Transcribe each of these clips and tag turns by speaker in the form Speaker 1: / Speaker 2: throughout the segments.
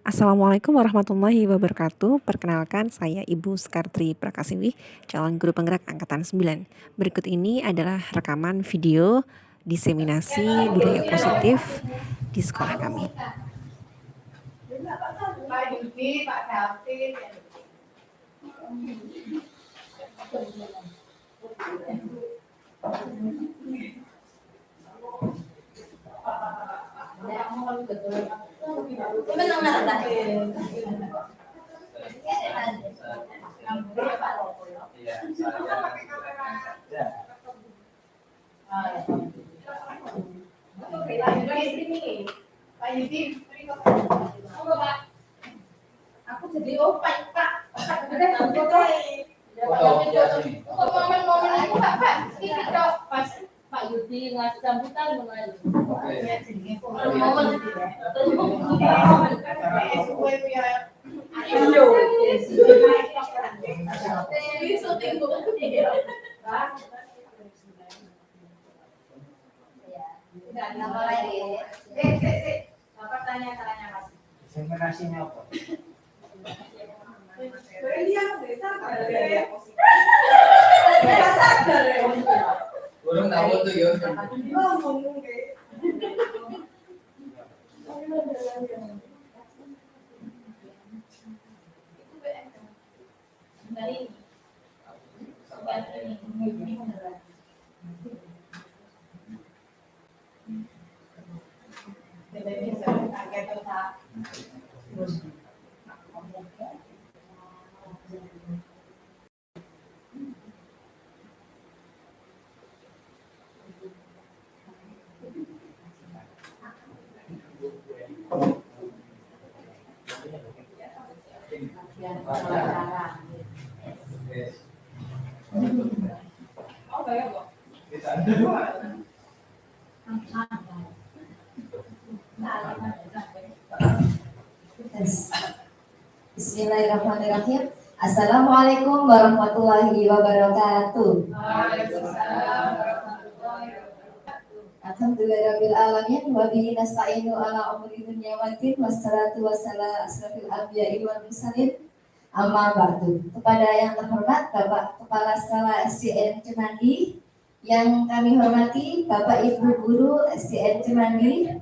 Speaker 1: Assalamualaikum warahmatullahi wabarakatuh. Perkenalkan, saya Ibu Skartri Prakasiwi, calon guru penggerak angkatan 9. Berikut ini adalah rekaman video diseminasi budaya positif di sekolah kami.
Speaker 2: Pak Yudi, Pak David. Pak Yudi, aku jadi opak Pak. Momen-momen itu Pak, ini dok pas Pak Yudi ngasih sambutan mulai. Bapak tanya-tanya kasih.
Speaker 3: Seminasinya apa? Kurang tahu tuh ya.
Speaker 4: Bismillahirrahmanirrahim. Assalamualaikum warahmatullahi wabarakatuh. Alhamdulillahirabbil alamin wa bihi nasta'inu ala umuri dunya waddin wassalatu wassalamu asrofil anbiya'i wal mursalin. Amma ba'du. Kepada yang terhormat Bapak Kepala Sekolah SDN Cimandi, yang kami hormati Bapak Ibu Guru SDN Cimandi.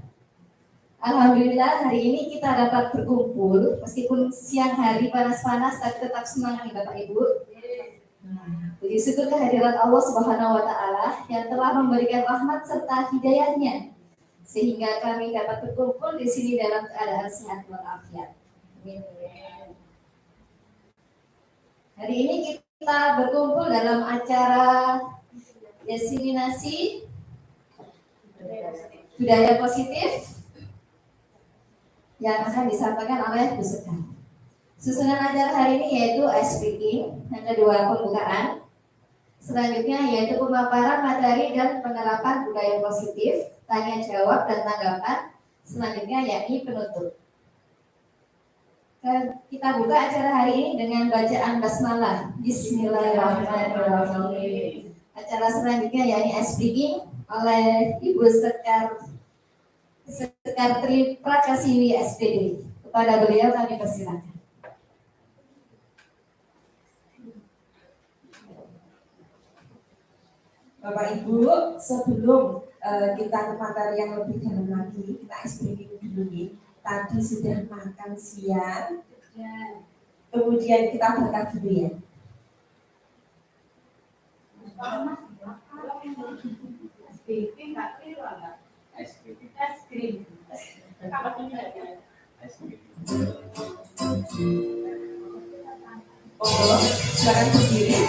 Speaker 4: Alhamdulillah hari ini kita dapat berkumpul meskipun siang hari panas-panas, tapi tetap semangat nih Bapak Ibu. Puji syukur kehadiran Allah Subhanahu wa taala yang telah memberikan rahmat serta hidayahnya sehingga kami dapat berkumpul di sini dalam keadaan sehat walafiat. Amin. Hari ini kita berkumpul dalam acara diseminasi budaya positif yang akan disampaikan oleh Bu Sekar. Susunan acara hari ini yaitu ice breaking, yang kedua pembukaan, selanjutnya yaitu pemaparan materi dan penerapan budaya positif, tanya jawab dan tanggapan, selanjutnya yakni penutup. Kita buka acara hari ini dengan bacaan basmalah. Bismillahirrahmanirrahim. Acara selanjutnya yakni ice breaking oleh Ibu Skartri Prakasiwi SPD. Kepada beliau kami persilakan.
Speaker 5: Bapak Ibu, sebelum kita ke materi yang lebih dalam lagi, kita ice breaking dulu nih. Tadi sudah makan siang, kemudian kita berangkat dulu ya. Oh, silakan berdiri.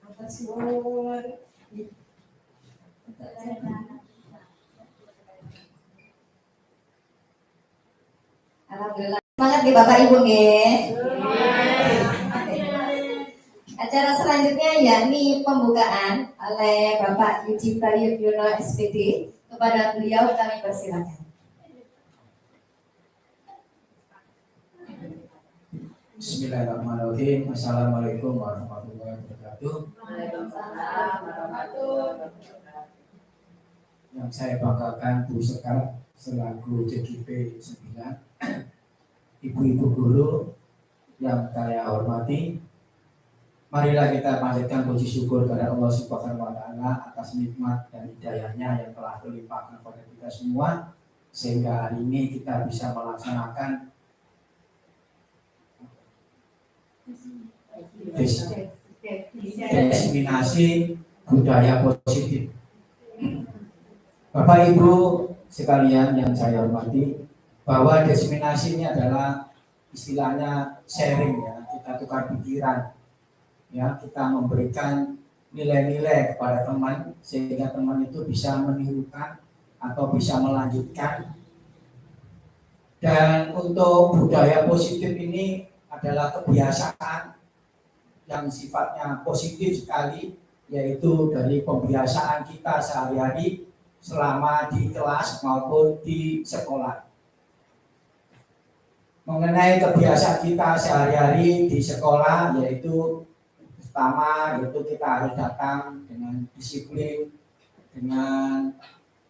Speaker 5: Atas nuwun.
Speaker 4: Alhamdulillah. Semangat ya Bapak Ibu nggih. Acara selanjutnya yakni pembukaan oleh Bapak Yudi Prayudyono SPD. Kepada beliau kami persilakan.
Speaker 3: Bismillahirrahmanirrahim. Assalamualaikum warahmatullahi wabarakatuh. Yang saya banggakan Bu Sekar selaku JGP 9, ibu-ibu guru yang saya hormati. Marilah kita panjatkan puji syukur kepada Allah Subhanahu wa taala atas nikmat dan hidayahnya yang telah terlimpahkan kepada kita semua, sehingga hari ini kita bisa melaksanakan diseminasi budaya positif. Bapak Ibu sekalian yang saya hormati, bahwa diseminasi ini adalah istilahnya sharing ya, kita tukar pikiran. Ya, kita memberikan nilai-nilai kepada teman sehingga teman itu bisa menirukan atau bisa melanjutkan. Dan untuk budaya positif ini adalah kebiasaan yang sifatnya positif sekali, yaitu dari pembiasaan kita sehari-hari selama di kelas maupun di sekolah. Mengenai kebiasaan kita sehari-hari di sekolah, yaitu pertama yaitu kita harus datang dengan disiplin, dengan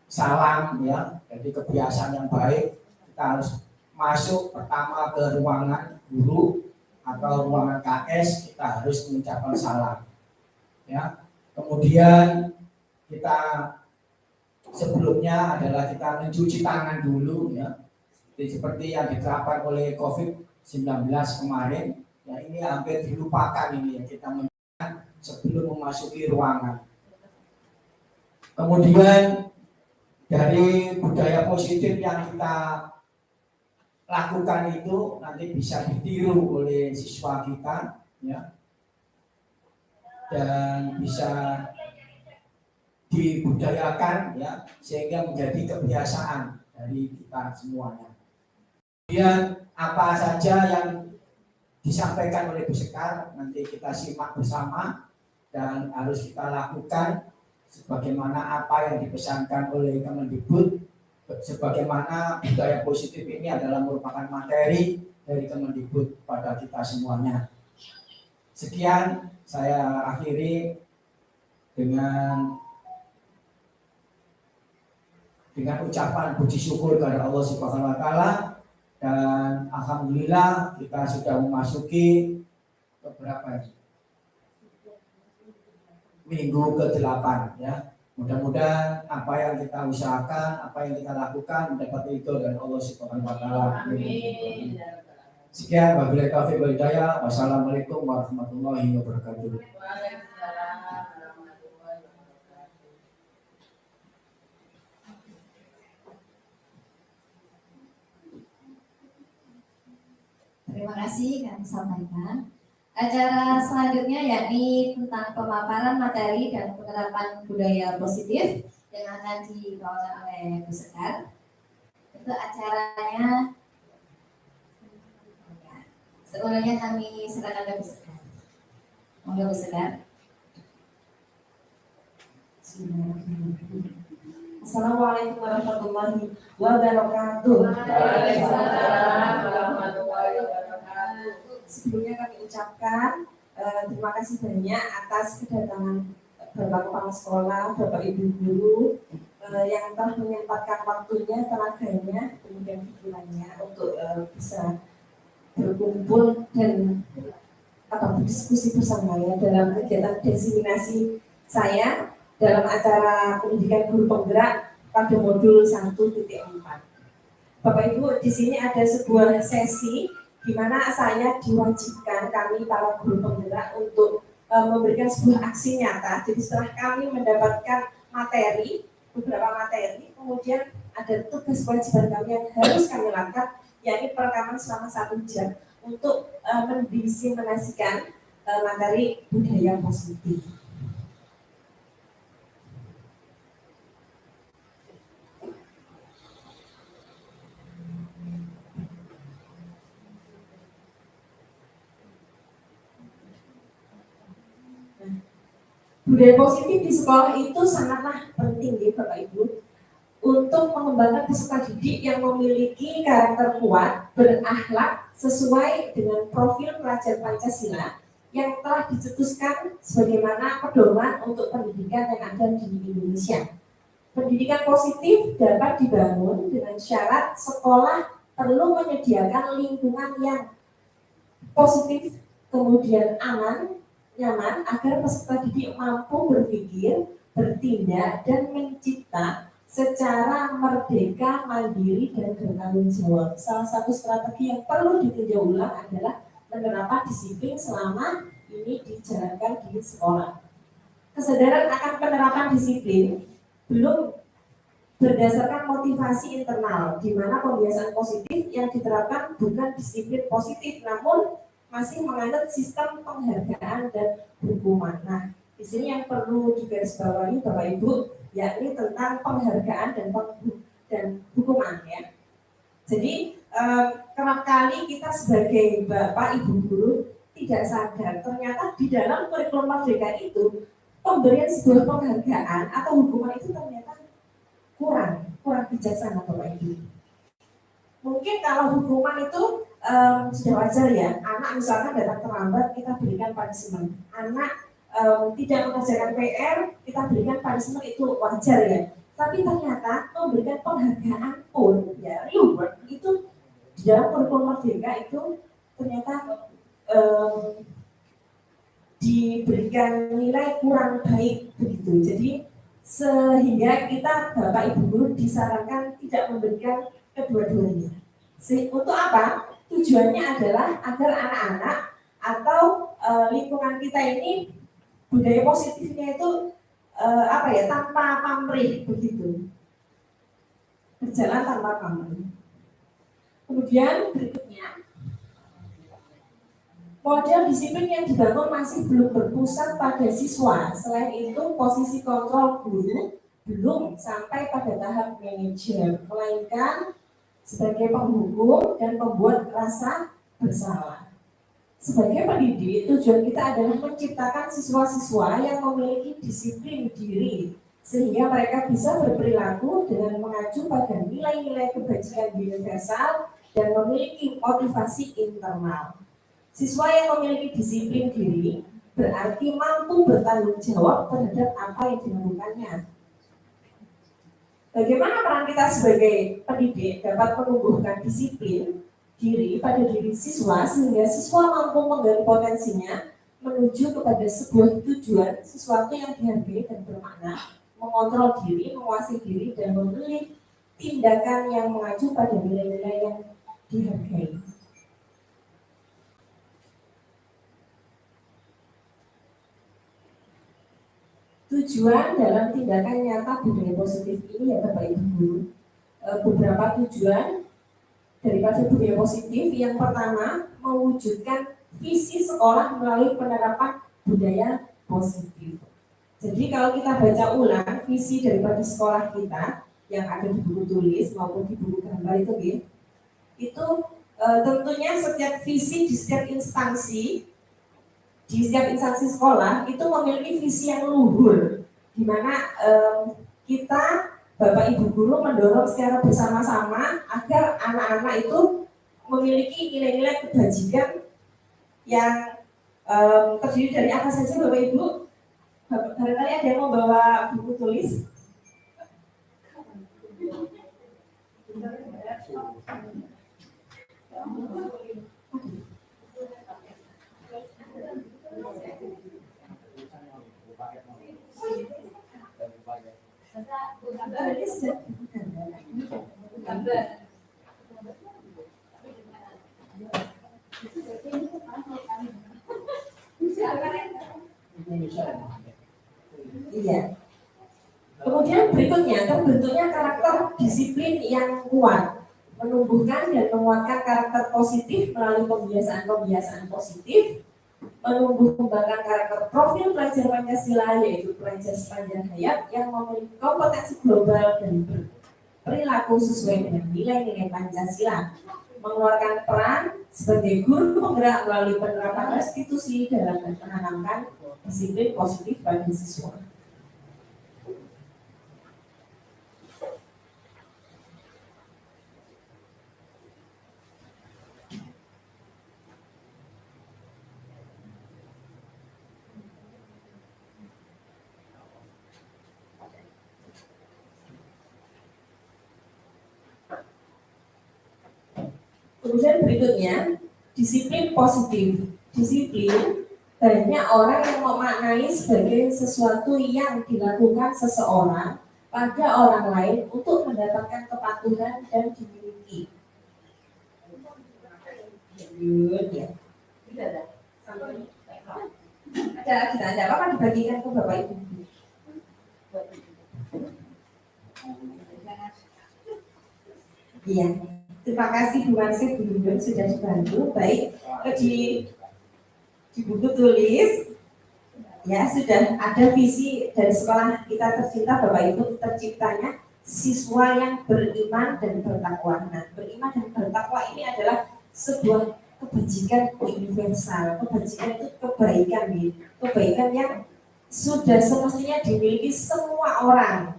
Speaker 3: salam ya. Jadi kebiasaan yang baik, kita harus masuk pertama ke ruangan guru atau ruangan KS, kita harus mengucapkan salam ya. Kemudian kita sebelumnya adalah kita mencuci tangan dulu ya. Jadi seperti yang diterapkan oleh COVID-19 kemarin ya, ini hampir dilupakan ini ya, kita sebelum memasuki ruangan. Kemudian dari budaya positif yang kita lakukan itu nanti bisa ditiru oleh siswa kita ya, dan bisa dibudayakan ya, sehingga menjadi kebiasaan dari kita semuanya. Kemudian apa saja yang disampaikan oleh Bu Sekar nanti kita simak bersama dan harus kita lakukan sebagaimana apa yang dipesankan oleh Kemendikbud, sebagaimana budaya positif ini adalah merupakan materi dari Kemendikbud pada kita semuanya. Sekian saya akhiri dengan ucapan puji syukur kepada Allah Subhanahu wa taala, dan alhamdulillah kita sudah memasuki beberapa minggu ke-8 ya. Mudah-mudahan apa yang kita usahakan, apa yang kita lakukan mendapat ridho dari Allah Subhanahu wa taala. Amin. Sekian, wabillahi taufiq wal hidayah. Wassalamualaikum warahmatullahi wabarakatuh.
Speaker 4: Terima kasih kami sampaikan. Acara selanjutnya yakni tentang pemaparan materi dan penerapan budaya positif yang akan dibawakan oleh Bu Sekar. Itu acaranya. Sebelumnya kami silakan ke Bu Sekar. Monggo Bu Sekar.
Speaker 5: Assalamualaikum warahmatullahi wabarakatuh. Sebelumnya kami ucapkan terima kasih banyak atas kedatangan Bapak Kepala Sekolah, Bapak Ibu Guru, yang telah menyempatkan waktunya, tenaganya, kemudian pikirannya untuk bisa berkumpul dan berdiskusi bersama ya dalam kegiatan diseminasi saya dalam acara pendidikan guru penggerak pada modul 1.4. Bapak Ibu, di sini ada sebuah sesi di mana saya diwajibkan kami para guru penggerak untuk memberikan sebuah aksi nyata. Jadi setelah kami mendapatkan materi, beberapa materi, kemudian ada tugas kewajiban kami yang harus kami lakukan, yakni perekaman selama 1 jam untuk mendiseminasikan materi budaya positif. Budaya positif di sekolah itu sangatlah penting ya Bapak Ibu untuk mengembangkan peserta didik yang memiliki karakter kuat, berakhlak sesuai dengan profil pelajar Pancasila yang telah dicetuskan sebagaimana pedoman untuk pendidikan yang ada di Indonesia. Pendidikan positif dapat dibangun dengan syarat sekolah perlu menyediakan lingkungan yang positif, kemudian aman, nyaman agar peserta didik mampu berpikir, bertindak, dan mencipta secara merdeka, mandiri, dan bertanggung jawab. Salah satu strategi yang perlu ditinjau ulang adalah menerapkan disiplin selama ini dijalankan di sekolah. Kesadaran akan penerapan disiplin belum berdasarkan motivasi internal, di mana pembiasaan positif yang diterapkan bukan disiplin positif, namun masih menganut sistem penghargaan dan hukuman. Nah, di sini yang perlu digarisbawahi Bapak Ibu, yakni tentang penghargaan dan hukuman ya. Jadi kerap kali kita sebagai Bapak Ibu guru tidak sadar ternyata di dalam kurikulum Merdeka itu pemberian sebuah penghargaan atau hukuman itu ternyata kurang bijaksana Bapak Ibu. Mungkin kalau hukuman itu sudah wajar ya, anak misalkan datang terlambat kita berikan punishment, anak tidak mengerjakan PR kita berikan punishment, itu wajar ya. Tapi ternyata memberikan penghargaan pun ya, reward itu di dalam kurikulum Merdeka itu ternyata diberikan nilai kurang baik begitu. Jadi sehingga kita Bapak Ibu guru disarankan tidak memberikan kedua-duanya. Untuk apa? Tujuannya adalah agar anak-anak atau lingkungan kita ini budaya positifnya itu tanpa pamrih begitu, berjalan tanpa pamrih. Kemudian berikutnya, model disiplin yang dibangun masih belum berpusat pada siswa. Selain itu, posisi kontrol guru belum sampai pada tahap manajer, melainkan sebagai penghukum dan pembuat rasa bersalah. Sebagai pendidik, tujuan kita adalah menciptakan siswa-siswa yang memiliki disiplin diri, sehingga mereka bisa berperilaku dengan mengacu pada nilai-nilai kebajikan universal dan memiliki motivasi internal. Siswa yang memiliki disiplin diri berarti mampu bertanggung jawab terhadap apa yang dilakukannya. Bagaimana peran kita sebagai pendidik dapat menumbuhkan disiplin diri pada diri siswa sehingga siswa mampu menggali potensinya menuju kepada sebuah tujuan, sesuatu yang dihargai dan bermakna, mengontrol diri, menguasai diri, dan memilih tindakan yang mengacu pada nilai-nilai yang dihargai. Tujuan dalam tindakan nyata budaya positif ini ya Bapak Ibu guru, beberapa tujuan daripada budaya positif. Yang pertama, mewujudkan visi sekolah melalui penerapan budaya positif. Jadi kalau kita baca ulang visi daripada sekolah kita yang ada di buku tulis maupun di buku gambar itu tentunya setiap visi di setiap instansi sekolah itu memiliki visi yang luhur, di mana kita Bapak Ibu guru mendorong secara bersama-sama agar anak-anak itu memiliki nilai-nilai kebajikan yang terdiri dari apa saja Bapak Ibu? Barangkali ada yang membawa buku tulis? Ini sudah gambar. Iya. Kemudian berikutnya terbentuknya karakter disiplin yang kuat, menumbuhkan dan menguatkan karakter positif melalui kebiasaan-kebiasaan positif, menumbuh kembangkan karakter profil pelajar Pancasila yaitu pelajar sepanjang hayat yang memiliki kompetensi global dan perilaku sesuai dengan nilai-nilai Pancasila, mengeluarkan peran sebagai guru penggerak melalui penerapan restitusi dalam menanamkan disiplin positif bagi siswa. Kemudian berikutnya, disiplin positif. Disiplin banyak orang yang memaknai sebagai sesuatu yang dilakukan seseorang pada orang lain untuk mendapatkan kepatuhan dan dimiliki. Ya. Ada apa dibagikan ke Bapak Ibu? Iya. Terima kasih Bu Mansir, Bu Yudun sudah dibantu. Baik, di buku tulis ya sudah ada visi dari sekolah kita tercinta Bapak Ibu terciptanya siswa yang beriman dan bertakwa. Nah, beriman dan bertakwa ini adalah sebuah kebajikan universal. Kebajikan itu kebaikan nih, kebaikan yang sudah semestinya dimiliki semua orang.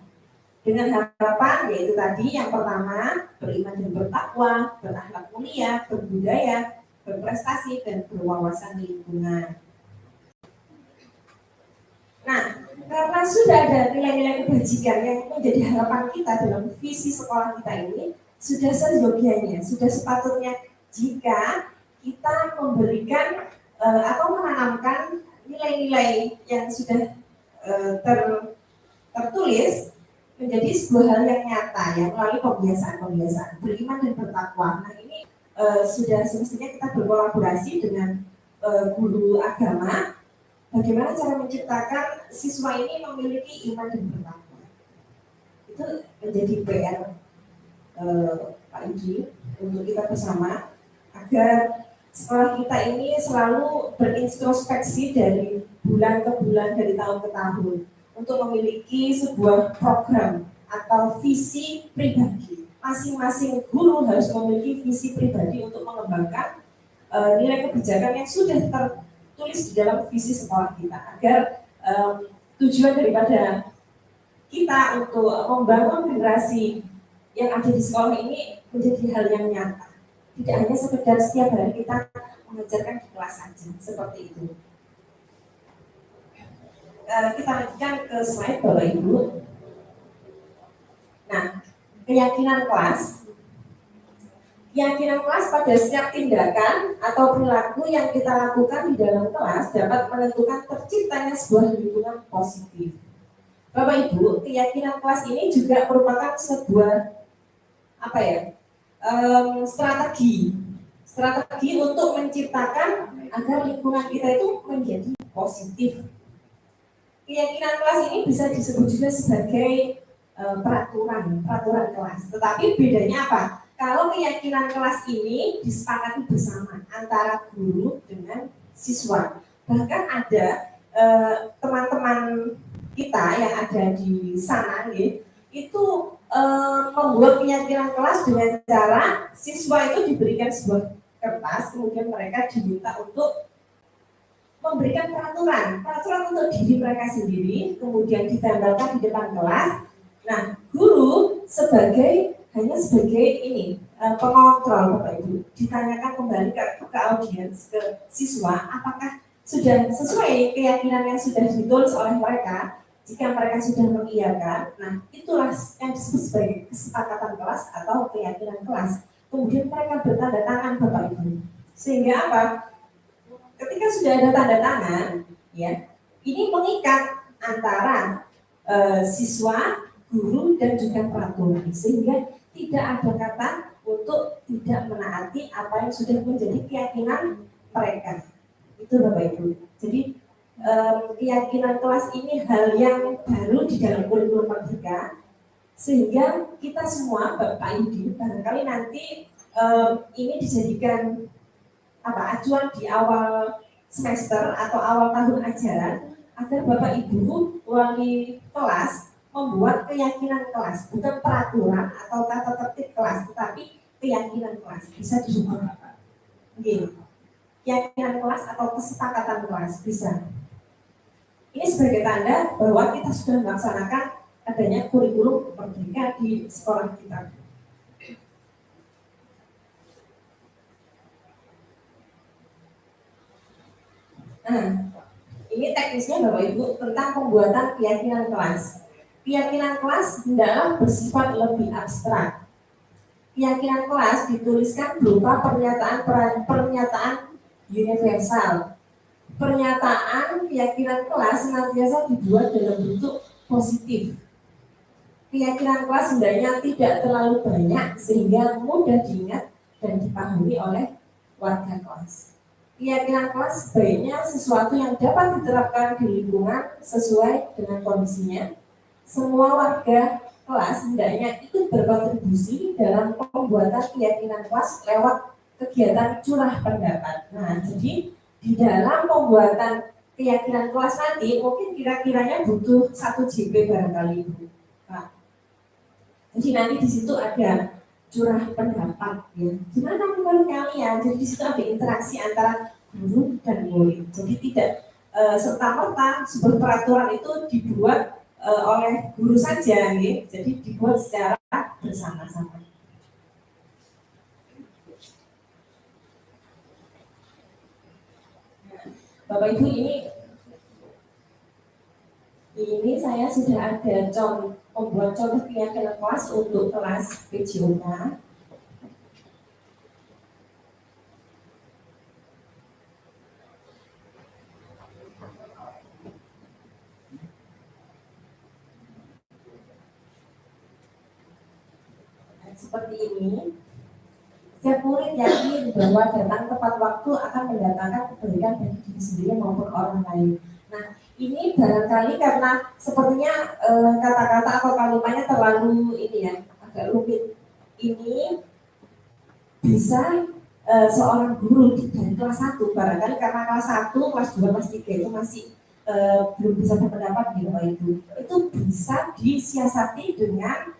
Speaker 5: Dengan harapan yaitu tadi yang pertama beriman dan bertakwa, berakhlak mulia, berbudaya, berprestasi dan berwawasan lingkungan. Nah, karena sudah ada nilai-nilai kebajikan yang menjadi harapan kita dalam visi sekolah kita ini, sudah seyogianya, sudah sepatutnya jika kita memberikan atau menanamkan nilai-nilai yang sudah tertulis menjadi sebuah hal yang nyata ya melalui kebiasaan-kebiasaan beriman dan bertakwa. Nah ini sudah semestinya kita berkolaborasi dengan guru agama bagaimana cara menciptakan siswa ini memiliki iman dan bertakwa. Itu menjadi PR Pak Iji untuk kita bersama agar sekolah kita ini selalu berintrospeksi dari bulan ke bulan, dari tahun ke tahun untuk memiliki sebuah program atau visi pribadi. Masing-masing guru harus memiliki visi pribadi untuk mengembangkan nilai kebijakan yang sudah tertulis di dalam visi sekolah kita agar tujuan daripada kita untuk membangun generasi yang ada di sekolah ini menjadi hal yang nyata. Tidak hanya sekedar setiap hari kita mengajarkan di kelas saja, seperti itu. Kita lanjutkan ke slide Bapak Ibu. Nah, keyakinan kelas pada setiap tindakan atau perilaku yang kita lakukan di dalam kelas dapat menentukan terciptanya sebuah lingkungan positif. Bapak Ibu, keyakinan kelas ini juga merupakan sebuah strategi untuk menciptakan agar lingkungan kita itu menjadi positif. Keyakinan kelas ini bisa disebut juga sebagai peraturan kelas. Tetapi bedanya apa? Kalau keyakinan kelas ini disepakati bersama antara guru dengan siswa. Bahkan ada teman-teman kita yang ada di sana itu membuat keyakinan kelas dengan cara siswa itu diberikan sebuah kertas, kemudian mereka diminta untuk memberikan peraturan untuk diri mereka sendiri, kemudian ditempelkan di depan kelas. Nah, guru hanya sebagai pengontrol Bapak Ibu, ditanyakan kembali ke audiens, ke siswa, apakah sudah sesuai keyakinan yang sudah ditulis oleh mereka. Jika mereka sudah mengiyakan, nah itulah yang disebut sebagai kesepakatan kelas atau keyakinan kelas. kemudian mereka bertanda tangan Bapak Ibu. Sehingga apa? Ketika sudah ada tanda tangan, ya, ini mengikat antara siswa, guru dan juga peraturan, sehingga tidak ada kata untuk tidak menaati apa yang sudah menjadi keyakinan mereka. Itu Bapak Ibu. Jadi keyakinan kelas ini hal yang baru di dalam kurikulum Merdeka, sehingga kita semua Bapak Ibu barangkali nanti ini dijadikan acuan di awal semester atau awal tahun ajaran, agar Bapak Ibu wali kelas membuat keyakinan kelas, bukan peraturan atau tata tertib kelas, tetapi keyakinan kelas bisa dirubah. Keyakinan kelas atau kesepakatan kelas bisa. Ini sebagai tanda bahwa kita sudah melaksanakan adanya kurikulum Merdeka di sekolah kita. Nah, ini teknisnya Bapak Ibu tentang pembuatan keyakinan kelas. Keyakinan kelas hendaklah bersifat lebih abstrak. Keyakinan kelas dituliskan berupa pernyataan universal. Pernyataan keyakinan kelas senantiasa dibuat dalam bentuk positif. Keyakinan kelas hendaknya tidak terlalu banyak sehingga mudah diingat dan dipahami oleh warga kelas. Keyakinan kelas sebaiknya sesuatu yang dapat diterapkan di lingkungan sesuai dengan kondisinya. Semua warga kelas hendaknya ikut berkontribusi dalam pembuatan keyakinan kelas lewat kegiatan curah pendapat. Nah, jadi di dalam pembuatan keyakinan kelas nanti mungkin kira-kiranya butuh 1 JP barangkali Ibu. Nah, jadi nanti di situ ada curah pendapat ya. Gimana menurut kalian? Jadi di situ ada interaksi antara guru dan murid. Jadi tidak serta-merta sebuah peraturan itu dibuat oleh guru saja, ya. Jadi dibuat secara bersama-sama. Bapak Ibu, ini saya sudah ada membuat contoh keyakinan kelas untuk kelas PJOK. Seperti ini, setiap murid yakin bahwa datang tepat waktu akan mendatangkan kebaikan bagi diri sendiri maupun orang lain. Nah, ini barangkali karena sepertinya kata-kata atau kalimatnya terlalu agak rumit. Ini bisa seorang guru dari kelas 1, barangkali karena kelas 1, kelas 2, kelas 3 itu masih belum bisa berpendapat di Bapak Ibu. Itu bisa disiasati dengan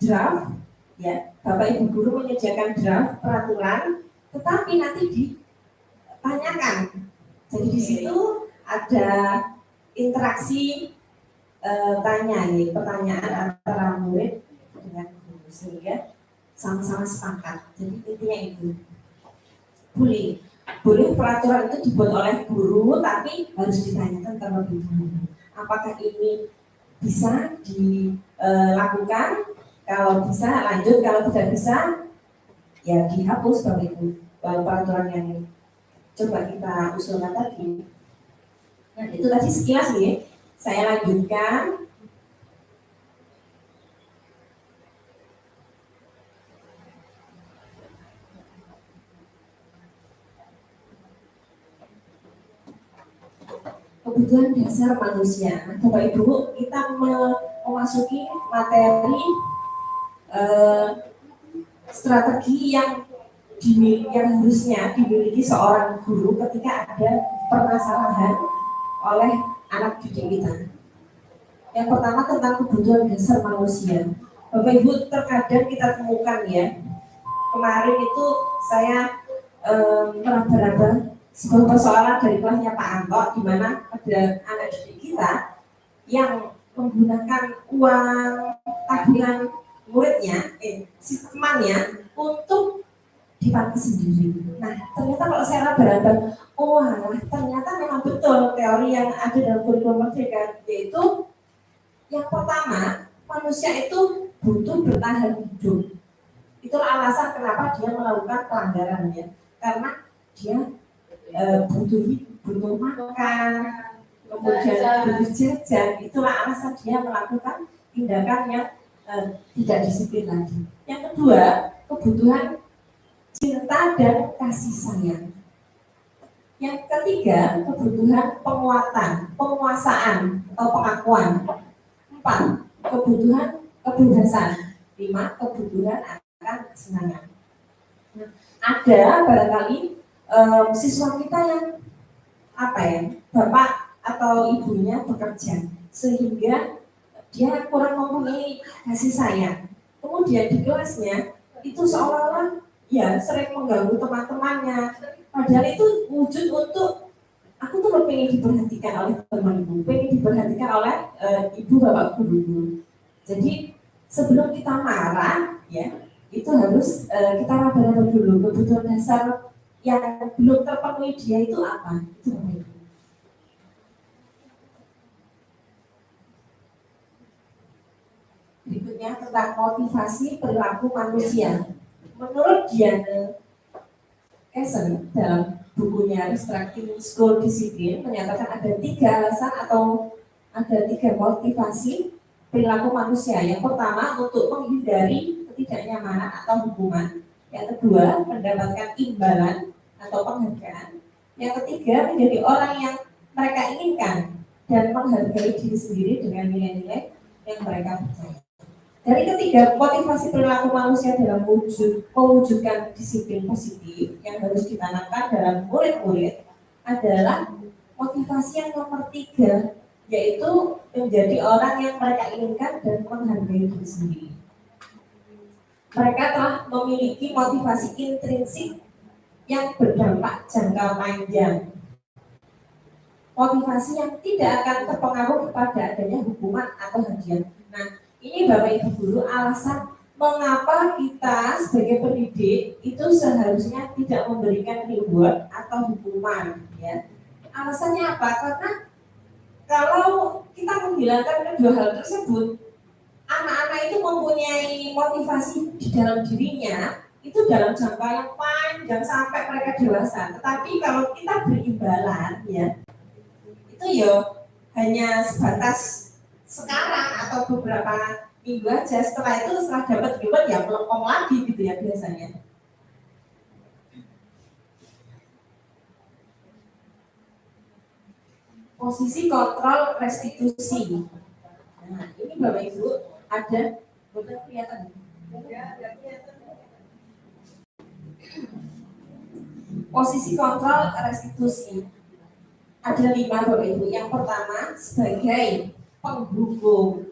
Speaker 5: draft, ya, Bapak Ibu guru menyediakan draft peraturan, tetapi nanti ditanyakan. Jadi di situ ada interaksi pertanyaan antara murid dengan guru sehingga sama-sama sepakat. Jadi intinya itu. Boleh peraturan itu dibuat oleh guru, tapi harus ditanyakan terlebih dahulu. Apakah ini bisa dilakukan? Kalau bisa lanjut, kalau tidak bisa ya dihapus Bapak Ibu peraturan yang coba kita usulkan tadi. Nah, itu tadi sekilas nih, saya lanjutkan. Kebutuhan dasar manusia. Nah, Bapak Ibu, kita memasuki materi strategi yang harusnya dimiliki seorang guru ketika ada permasalahan oleh anak didik kita. Yang pertama tentang kebutuhan dasar manusia. Bapak Ibu, terkadang kita temukan ya, kemarin itu saya meraba-raba sebuah persoalan dari kelasnya Pak Anto, di mana ada anak didik kita yang menggunakan uang tabungan muridnya, temannya untuk dipakai sendiri. Nah, ternyata kalau saya raba-raba, ternyata memang betul teori yang ada dalam kurikulum Merdeka, yaitu yang pertama, manusia itu butuh bertahan hidup. Itulah alasan kenapa dia melakukan pelanggaran ya, karena dia butuh makan, kemudian butuh jajan. Itulah alasan dia melakukan tindakan yang tidak disiplin lagi. Yang kedua, kebutuhan cinta dan kasih sayang. Yang ketiga, kebutuhan penguatan, penguasaan atau pengakuan. 4, kebutuhan kebebasan. 5, kebutuhan akan kesenangan. Nah, ada barangkali siswa kita yang bapak atau ibunya bekerja sehingga dia kurang mempunyai kasih sayang. Kemudian di kelasnya itu seolah-olah ya sering mengganggu teman-temannya. Padahal itu wujud untuk aku tuh pengen diperhatikan oleh temanku, pengen diperhatikan oleh ibu bapak guru. Jadi sebelum kita marah ya itu harus kita raba-raba dulu kebutuhan dasar yang belum terpenuhi dia itu apa. Itu berikutnya tentang motivasi perilaku manusia. Menurut Diane Essen dalam bukunya Restricting School Discipline menyatakan ada 3 alasan atau ada 3 motivasi perilaku manusia. Yang pertama untuk menghindari ketidaknyamanan atau hukuman. Yang kedua mendapatkan imbalan atau penghargaan. Yang ketiga menjadi orang yang mereka inginkan dan menghargai diri sendiri dengan nilai-nilai yang mereka percaya. Dari ketiga, motivasi perilaku manusia dalam mewujudkan disiplin positif yang harus ditanamkan dalam murid-murid adalah motivasi yang nomor 3, yaitu menjadi orang yang mereka inginkan dan menghargai diri sendiri. Mereka telah memiliki motivasi intrinsik yang berdampak jangka panjang. Motivasi yang tidak akan terpengaruh kepada adanya hukuman atau hadiah. Nah, ini Bapak Ibu Guru alasan mengapa kita sebagai pendidik itu seharusnya tidak memberikan reward atau hukuman ya. Alasannya apa? Karena kalau kita menghilangkan kedua hal tersebut, anak-anak itu mempunyai motivasi di dalam dirinya itu dalam jangka yang panjang sampai mereka dewasa. Tetapi kalau kita beri imbalan ya, itu ya hanya sebatas sekarang atau beberapa minggu aja. Setelah dapat reward ya melempem lagi gitu ya biasanya. Posisi kontrol restitusi. Nah ini Bapak Ibu ada betul kelihatan. Posisi kontrol restitusi ada 5 Bapak Ibu. Yang pertama sebagai penghukum,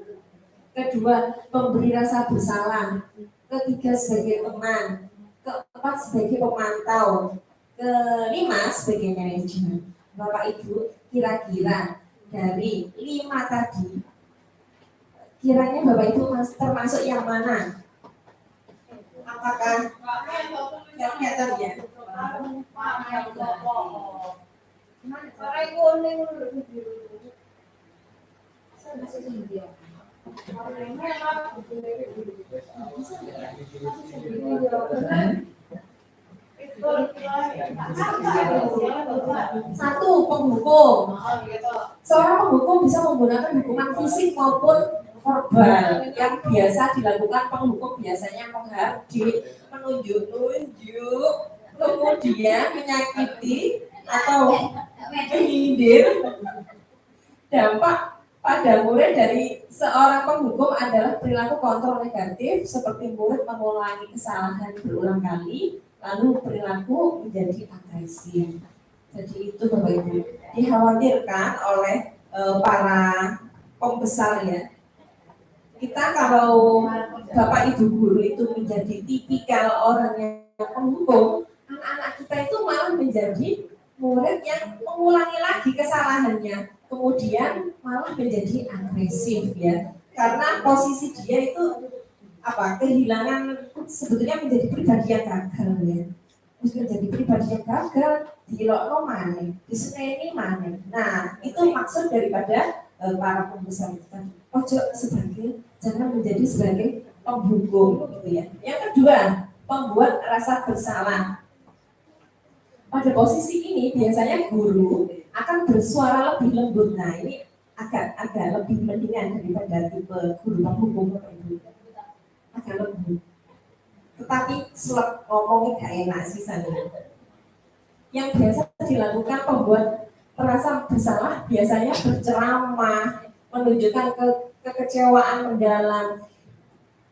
Speaker 5: kedua memberi rasa bersalah, ketiga sebagai teman, keempat sebagai pemantau, kelima sebagai manajemen. Bapak Ibu kira-kira dari 5 tadi kiranya Bapak Ibu termasuk yang mana? Apakah yang kelihatan ya? Satu, penghukum. Seorang penghukum bisa menggunakan hukuman fisik maupun verbal. Yang biasa dilakukan penghukum biasanya menghardik, menunjuk-nunjuk, kemudian menyakiti atau menyindir. Dampak pada murid dari seorang penghukum adalah perilaku kontrol negatif seperti murid mengulangi kesalahan berulang kali, lalu perilaku menjadi agresif. Jadi itu Bapak Ibu dikhawatirkan oleh para pembesar ya. Kita kalau Bapak Ibu guru itu menjadi tipikal orang yang penghukum, anak-anak kita itu malah menjadi murid yang mengulangi lagi kesalahannya, kemudian malah menjadi agresif ya, karena posisi dia itu kehilangan sebetulnya menjadi pribadi yang gagal ya, menjadi pribadi yang gagal dilokno maneh, diseneni maneh. Nah itu maksud daripada para pembesar itu tadi. Ojo jangan menjadi sebagai penghukum gitu ya. Yang kedua, pembuat rasa bersalah. Pada posisi ini biasanya guru akan bersuara lebih lembut. Nah ini agak lebih mendingan daripada tipe guru penghukum Bapak Ibu. Agak lembut. Tetapi seleb ngomongnya gak enak sih sana. Yang biasa dilakukan pembuat merasa bersalah biasanya berceramah, menunjukkan kekecewaan mendalam.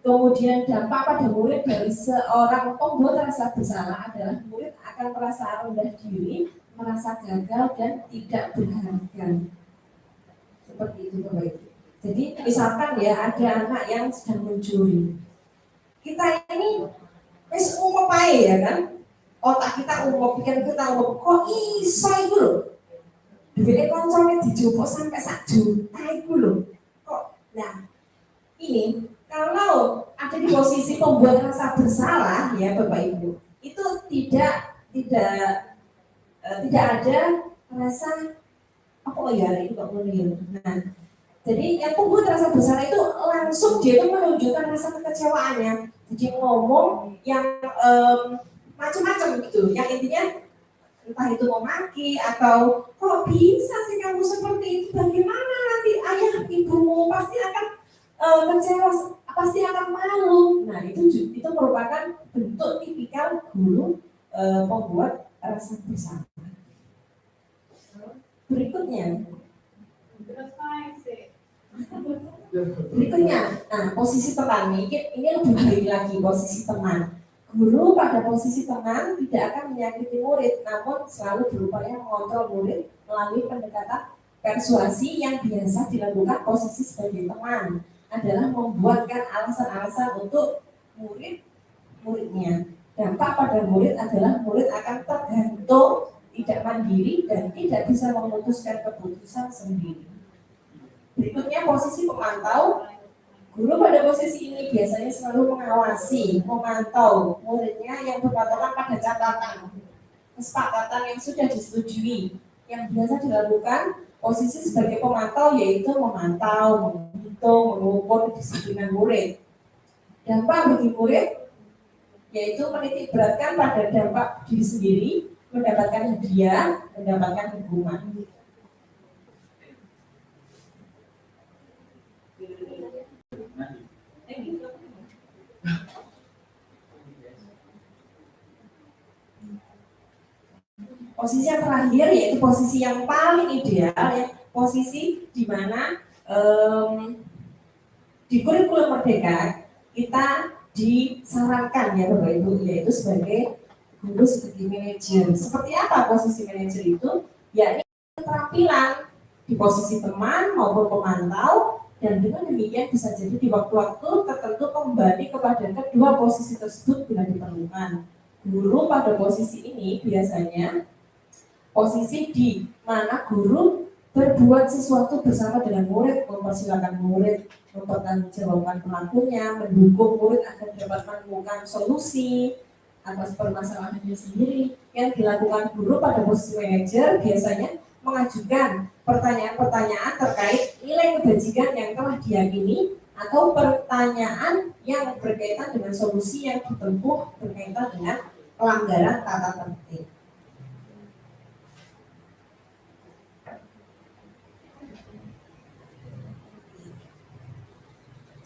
Speaker 5: Kemudian dampak pada murid dari seorang pembuat rasa bersalah adalah murid akan merasa rendah diri, merasa gagal dan tidak berharga. Seperti itu Bapak Ibu. Jadi misalkan ya ada anak yang sedang mencuri. Kita ini wis umum aja ya kan? Otak kita umum, pikiran kita umum. Kok iso itu loh? Duitnya koncone dijupuk sampai 1 juta itu loh. Kok? Nah, ini kalau ada di posisi pembuat rasa bersalah ya Bapak Ibu, itu tidak ada rasa apa ya itu Pak Mulyo. Nah, jadi yang pembuat rasa bersalah itu langsung dia itu menunjukkan rasa kekecewaannya. Jadi ngomong yang macam-macam gitu, yang intinya entah itu memaki atau kok bisa sih kamu seperti itu, bagaimana nanti ayah ibumu pasti akan kecewa, pasti akan malu. Nah itu merupakan bentuk tipikal guru pembuat rasa bersalah. Berikutnya, nah posisi teman ini lebih baik lagi posisi teman. Guru pada posisi teman tidak akan menyakiti murid, namun selalu berupaya mengontrol murid melalui pendekatan persuasi yang biasa dilakukan posisi sebagai teman adalah membuatkan alasan-alasan untuk muridnya. Dampak pada murid adalah murid akan tergantung, tidak mandiri dan tidak bisa memutuskan keputusan sendiri. Berikutnya posisi pemantau. Guru pada posisi ini biasanya selalu mengawasi, memantau muridnya yang berpatokan pada catatan, kesepakatan yang sudah disetujui. Yang biasa dilakukan posisi sebagai pemantau yaitu memantau, menghitung, mengukur kedisiplinan murid. Dampak bagi murid yaitu menitik beratkan pada dampak diri sendiri, mendapatkan hadiah, mendapatkan hukuman. Posisi yang terakhir yaitu posisi yang paling ideal ya, posisi di mana di kurikulum Merdeka kita disarankan ya Bapak Ibu yaitu sebagai guru sebagai manajer. Seperti apa posisi manajer itu? Ya ini keterampilan di posisi teman maupun pemantau, dan dengan demikian bisa jadi di waktu-waktu tertentu kembali kepada kedua posisi tersebut bila diperlukan. Guru pada posisi ini biasanya posisi di mana guru berbuat sesuatu bersama dengan murid, mempersilahkan murid, mempertanggungjawabkan pelakunya, mendukung murid agar dapat menemukan solusi atas permasalahannya sendiri. Yang dilakukan guru pada posisi manajer biasanya mengajukan pertanyaan-pertanyaan terkait nilai kebajikan yang telah diyakini atau pertanyaan yang berkaitan dengan solusi yang ditempuh berkaitan dengan pelanggaran tata tertib.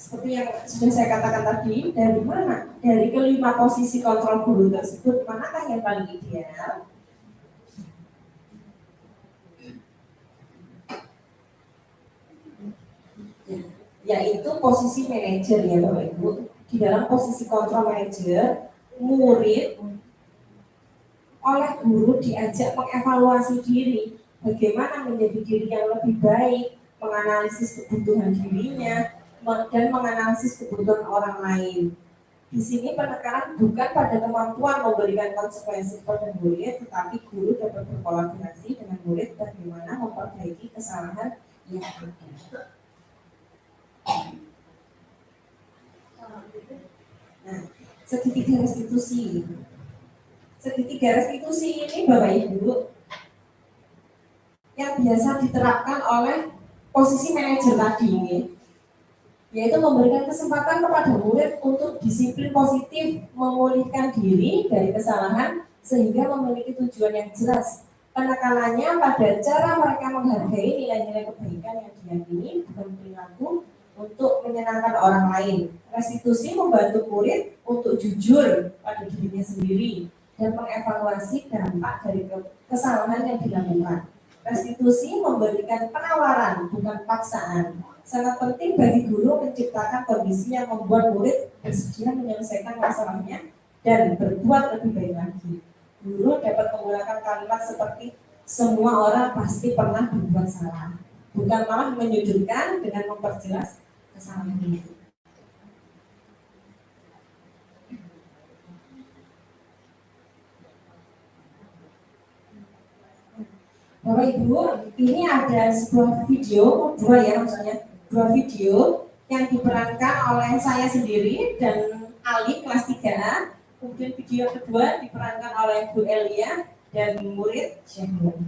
Speaker 5: Seperti yang sudah saya katakan tadi, dari mana? Dari kelima posisi kontrol guru tersebut, manakah yang paling ideal? Yaitu posisi manajer ya Bapak Ibu. Di dalam posisi kontrol manajer, murid oleh guru diajak mengevaluasi diri, bagaimana menjadi diri yang lebih baik, menganalisis kebutuhan dirinya, dan menganalisis kebutuhan orang lain. Di sini penekanan bukan pada kemampuan memberikan konsekuensi pada murid, tetapi guru dapat berkolaborasi dengan murid bagaimana memperbaiki kesalahan yang ada. Nah, segitiga restitusi. Segitiga restitusi ini Bapak Ibu yang biasa diterapkan oleh posisi manajer tadi ini. yaitu memberikan kesempatan kepada murid untuk disiplin positif, memulihkan diri dari kesalahan sehingga memiliki tujuan yang jelas. Penekanannya pada cara mereka menghargai nilai-nilai kebaikan yang diyakini, bukan perilaku untuk menyenangkan orang lain. Restitusi membantu murid untuk jujur pada dirinya sendiri dan mengevaluasi dampak dari kesalahan yang dilakukan. Restitusi memberikan penawaran, bukan paksaan. Sangat penting bagi guru menciptakan kondisi yang membuat murid bersedia menyelesaikan masalahnya dan berbuat lebih baik lagi. Guru dapat menggunakan kalimat seperti semua orang pasti pernah berbuat salah, bukan malah menyudutkan dengan memperjelas kesalahan itu. Bapak Ibu, ini ada sebuah video, dua video yang diperankan oleh saya sendiri dan Ali kelas 3. Kemudian video kedua diperankan oleh Bu Elia dan murid Syahrul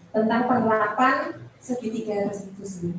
Speaker 5: tentang penerapan segitiga restitusi.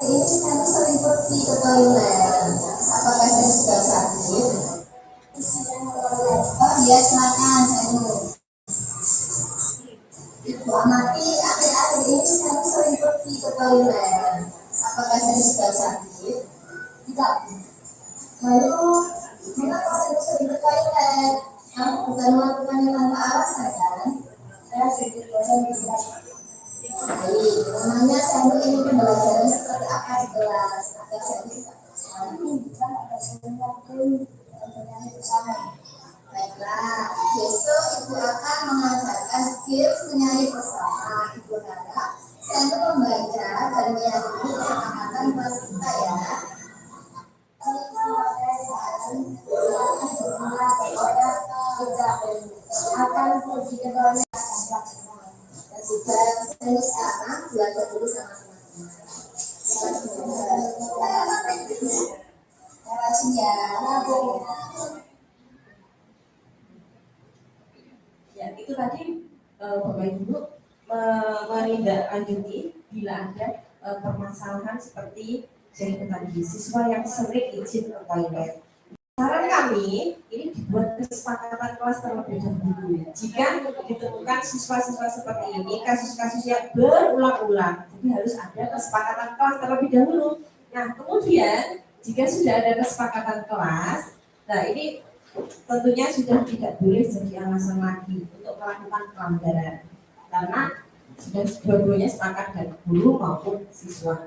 Speaker 4: Ini saya sering pergi ke toilet. Apakah saya sudah sakit? Oh iya, silakan. Ibu amati, akhir-akhir ini saya sering pergi ke toilet. Apakah saya sudah sakit? Tidak. Lalu, mengapa saya sering ke toilet? Bukan melakukannya tanpa alasan, kan? Saya sedikit bosan di baik, namanya saya ingin pembelajaran seperti apa di kelas agar saya bisa baiklah, besok ibu akan mengajarkan skills penyanyi bersama. Ibu harap saya membaca dan meyakini kesepakatan kelas kita ya. Akan pergi ke toilet dan juga saya sekarang belajar dulu sama
Speaker 5: Ya, itu tadi Bapak Ibu menindaklanjuti bila ada permasalahan seperti yang tadi, siswa yang sering izin ke toilet. Saran kami, ini dibuat kesepakatan kelas terlebih dahulu. Jika ditemukan siswa-siswa seperti ini, kasus-kasus yang berulang-ulang, jadi harus ada kesepakatan kelas terlebih dahulu. Nah, kemudian jika sudah ada kesepakatan kelas, nah ini tentunya sudah tidak boleh jadi alasan lagi untuk melakukan pelanggaran, karena sudah dua-duanya sepakat dari guru maupun siswa.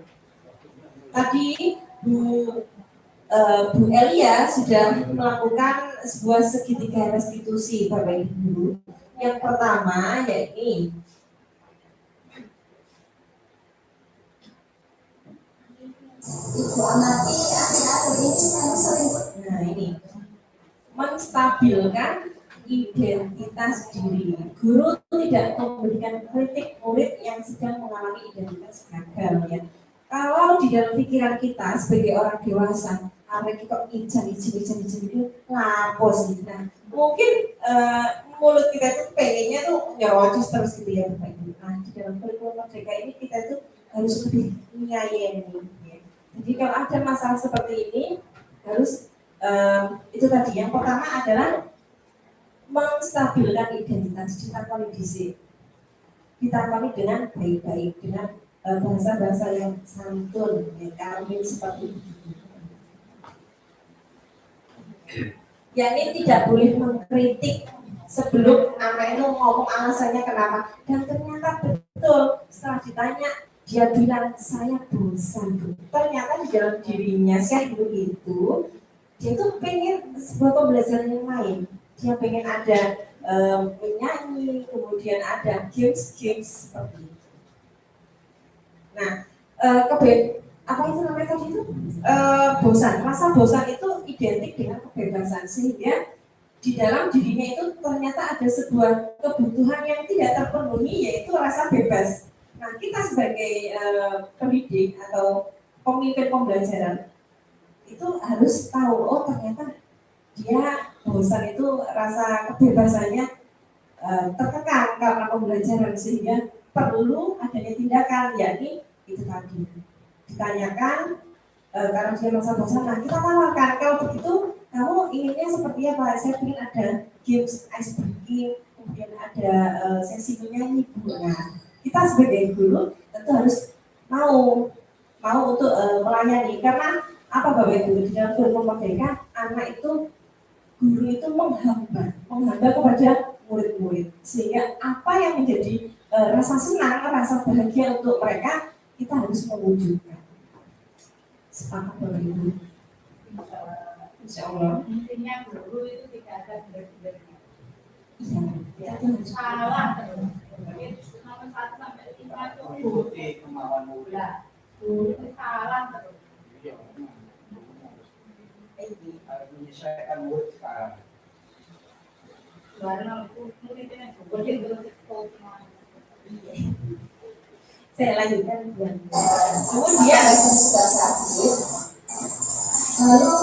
Speaker 5: Tadi Bu Elia sudah melakukan sebuah segitiga restitusi Bapak Ibu. Yang pertama yaitu
Speaker 4: Ibu amati akhir-akhir ini saya sering
Speaker 5: ini menstabilkan identitas diri. Guru tidak memberikan kritik murid yang sedang mengalami identitas gagal ya. Kalau di dalam pikiran kita sebagai orang dewasa, kita kok izin itu lapos gitu. Nah, mungkin mulut kita itu pengennya tuh nyerocos terus gitu ya Bapak Ibu. Nah, di dalam kurikulum merdeka ini kita itu harus lebih menyayangi. Ya. Jadi kalau ada masalah seperti ini harus itu tadi yang pertama adalah menstabilkan identitas, ditangani dengan baik-baik, dengan bahasa-bahasa yang santun, ya, kami seperti itu. Yakni tidak boleh mengkritik sebelum anak itu ngomong alasannya kenapa. Dan ternyata betul setelah ditanya dia bilang saya bosan. Ternyata di dalam dirinya Syahdu itu dia tuh pengen sebuah pembelajaran yang lain. Dia pengen ada menyanyi, kemudian ada games-games seperti itu. Nah, apa itu namanya tadi itu? Bosan. Rasa bosan itu identik dengan kebebasan, sehingga di dalam dirinya itu ternyata ada sebuah kebutuhan yang tidak terpenuhi, yaitu rasa bebas. Nah, kita sebagai pendidik atau pemimpin pembelajaran itu harus tahu, oh ternyata dia bosan itu rasa kebebasannya terkekang karena pembelajaran, sehingga perlu adanya tindakan, yakni itu tadi ditanyakan karena dia merasa bosan. Nah, kita tawarkan, kalau begitu kamu inginnya seperti apa? Saya ingin ada games ice breaking, kemudian ada sesi menyanyi. Nah, kita sebagai guru tentu harus mau untuk melayani, karena apa Bapak Ibu, di dalam kurikulum merdeka anak itu guru itu menghamba kepada murid-murid, sehingga apa yang menjadi rasa senang, rasa bahagia untuk mereka kita harus mewujudkan. Sepakat Bapak Ibu? Insya Allah.
Speaker 2: Intinya guru itu tidak ada benar-benarnya.
Speaker 5: Iya, itu harus
Speaker 2: Salah terus. Nomor 1 sampai 5 itu
Speaker 3: Ikuti kemauan murid.
Speaker 2: lah. Guru itu salah terus.
Speaker 3: Harus menyesuaikan murid sekarang.
Speaker 2: Karena murid itu juga dia belum cukup.
Speaker 5: saya lanjutkan buat
Speaker 4: Kemudian sudah sakit, lalu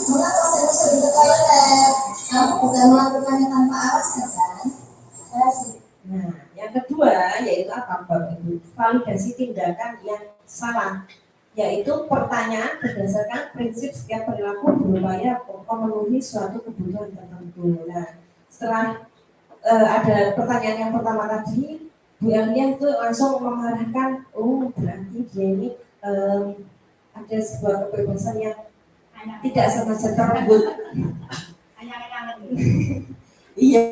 Speaker 4: mengapa saya sering ke toilet? Kamu bukan melakukannya tanpa alasan kan? Saya sih.
Speaker 5: Nah, yang kedua yaitu apa Bapak Ibu? Validasi tindakan yang salah, yaitu pertanyaan berdasarkan prinsip setiap perilaku berupaya memenuhi suatu kebutuhan tertentu. Nah, setelah ada pertanyaan yang pertama tadi, Bu Elia itu langsung mengarahkan, oh berarti dia ini ada sebuah kebebasan yang tidak sengaja terlebut. Iya,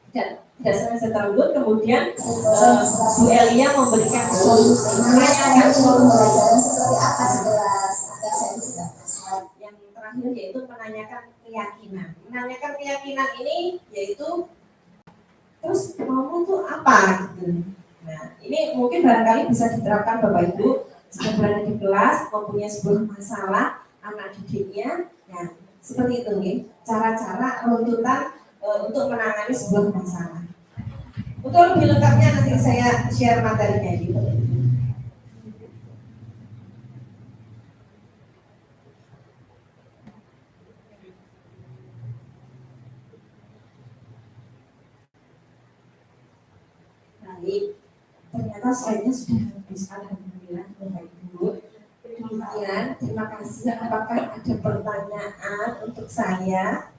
Speaker 5: tidak sengaja terlebut. Kemudian Bu Elia memberikan solusi, menanyakan solusi.
Speaker 4: Seperti apa jelas? Agar saya bisa.
Speaker 5: Yang terakhir yaitu menanyakan keyakinan. Menanyakan keyakinan ini yaitu terus maumu tuh apa gitu. Nah, ini mungkin barangkali bisa diterapkan Bapak Ibu jika berada di kelas mempunyai sebuah masalah anak didiknya. Nah, seperti itu nih cara-cara runtutan untuk menangani sebuah masalah. Untuk lebih lengkapnya nanti saya share materinya di Bapak Ibu. Baik, ternyata slide-nya sudah habis. Alhamdulillah Bapak Ibu. Demikian, terima kasih. Apakah ada pertanyaan untuk saya?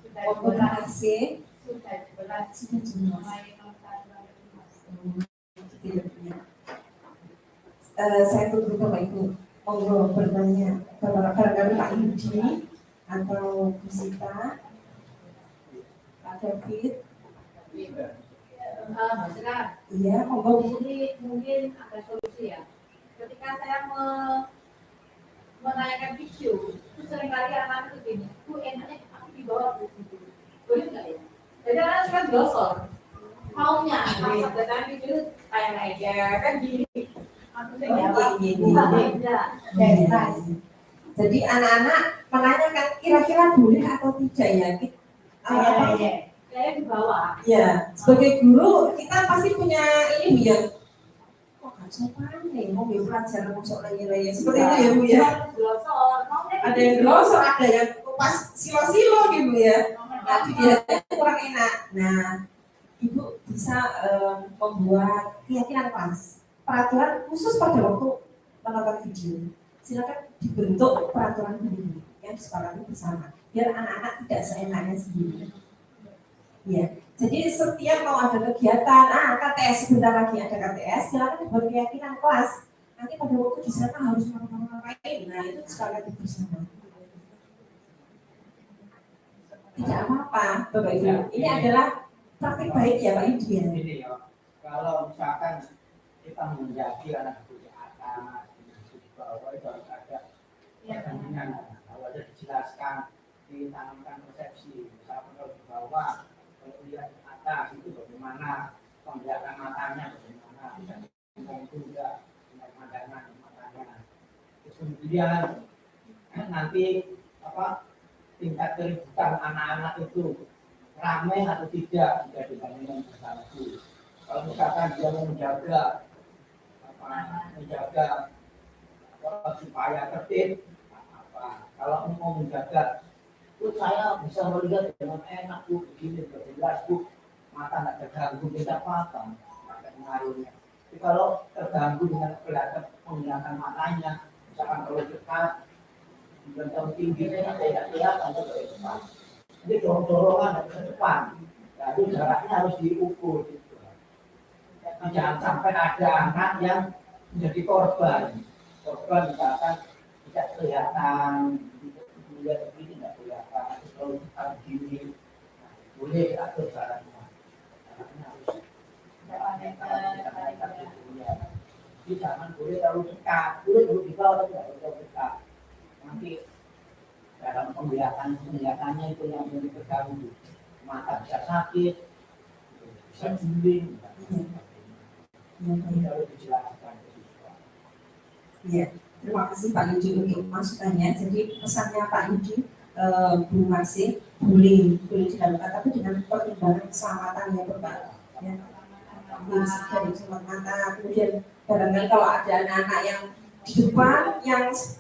Speaker 5: Terima kasih.
Speaker 2: Sudah jelas.
Speaker 5: Sudah jelas.
Speaker 2: Mulai nomor 1 sampai 5.
Speaker 5: Tidak punya. Saya tunggu Bapak Ibu. Monggo bertanya. Barangkali Pak Yudi atau Bu Sita, Pak David.
Speaker 2: Mas Ira,
Speaker 5: Iya, monggo Bu.
Speaker 2: ini mungkin ada solusi ya. Ketika saya menanyakan video, itu seringkali anak itu gini, Bu enaknya aku dibawa Bu gitu. Boleh nggak ya? Jadi anak kan glosor, maunya, maksud dengan video kayak kan gini. Maksudnya jawab, bukan beda.
Speaker 5: Jadi anak-anak menanyakan kira-kira boleh atau tidak ya?
Speaker 2: Saya di bawah.
Speaker 5: Ya, sebagai guru kita pasti punya ini Bu ya. Kok gak sopan nih, mau pelajaran masuk lagi seperti itu ya Bu ya.
Speaker 2: Glosor, maunya
Speaker 5: Ada yang glosor, ada yang kupas silo-silo gitu ya. Nah, dilihatnya kurang enak. Nah, Ibu bisa membuat keyakinan kelas, peraturan khusus pada waktu menonton video. Silakan dibentuk peraturan ini yang disepakati bersama, biar anak-anak tidak seenaknya sendiri. Ya, Jadi setiap mau ada kegiatan, KTS sebentar lagi ada KTS, silakan dibuat keyakinan kelas. Nanti pada waktu di sana harus ngapain, nah itu sepakati bersama. Tidak apa-apa, Bapak Ibu. Ini adalah praktik baik ya Pak Yudi ya.
Speaker 3: Ini ya, kalau misalkan kita menjadi anak di atas, di bawah itu harus ada perbandingan. Kalau ada dijelaskan, ditanamkan persepsi. Misalkan kalau di bawah, kalau lihat di atas itu bagaimana penglihatan matanya, bagaimana itu juga pandangan matanya. Terus kemudian nanti tingkat keributan anak-anak itu ramai atau tidak jika dibandingkan bersatu. Kalau misalkan dia mau menjaga supaya tertib, apa? Kalau mau menjaga, saya bisa melihat dengan enak begini jelas mata tidak terganggu, tidak apa-apa, tidak pengaruhnya. Tapi kalau terganggu dengan penglihatan matanya, misalkan kalau dekat, bentang tingginya tidak kelihatan ke depan. Jadi dorong-dorongan ke depan. Lalu jaraknya harus diukur. Gitu. Jangan sampai ada anak yang menjadi korban. Korban misalkan tidak kelihatan, melihat begini tidak kelihatan. Kalau kita begini, boleh atur jaraknya. Jaraknya harus. Jadi jangan boleh terlalu dekat. Boleh terlalu di bawah, tapi tidak terlalu dekat. Nanti dalam penglihatannya itu yang menjadi terganggu, mata bisa sakit, bisa juling. Ini harus dijelaskan.
Speaker 5: Iya, terima kasih Pak Yudi untuk masukannya. Jadi pesannya Pak Yudi, Bu Masih boleh dilakukan, tapi dengan pertimbangan keselamatan yang berbagai. Ya. Dari sudut mata, kemudian barangkali kalau ada anak-anak yang di depan,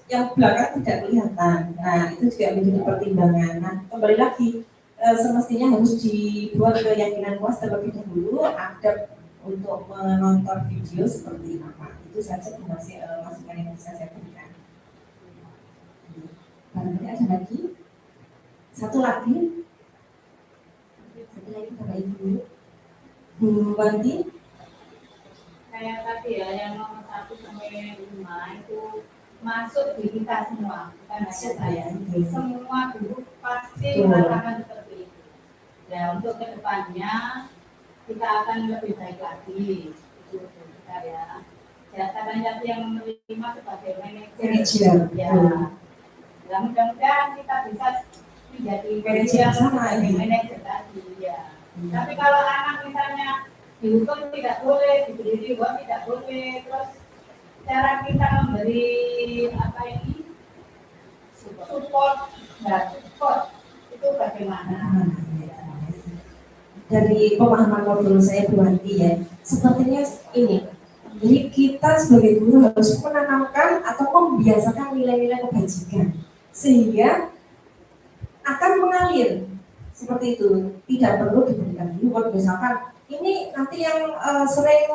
Speaker 5: yang belakang tidak kelihatan. Nah, itu juga menjadi pertimbangan. Nah, kembali lagi, semestinya harus dibuat keyakinan puas terlebih dahulu adab untuk menonton video seperti apa. Itu saja masih masukan yang bisa saya berikan. Barangkali ada lagi? Satu lagi Bapak Ibu. Bu Wanti.
Speaker 2: Kayak tadi ya, yang nomor 1 sampai 5 itu masuk di kita semua, bukan hanya saya. Semua guru pasti mengatakan seperti itu. Ya, untuk kedepannya kita akan lebih baik lagi. Itu kita ya. Ya, saya yang menerima sebagai manajer. Ya. Ya, mudah-mudahan kita bisa menjadi manajer tadi. Ya. Tapi kalau anak misalnya dihukum tidak boleh, diberi reward tidak boleh, terus cara kita memberi support itu bagaimana?
Speaker 5: Dari pemahaman modul saya Bu Wanti ya, sepertinya ini. Jadi kita sebagai guru harus menanamkan atau membiasakan nilai-nilai kebajikan sehingga akan mengalir seperti itu. Tidak perlu diberikan reward misalkan. Ini nanti yang sering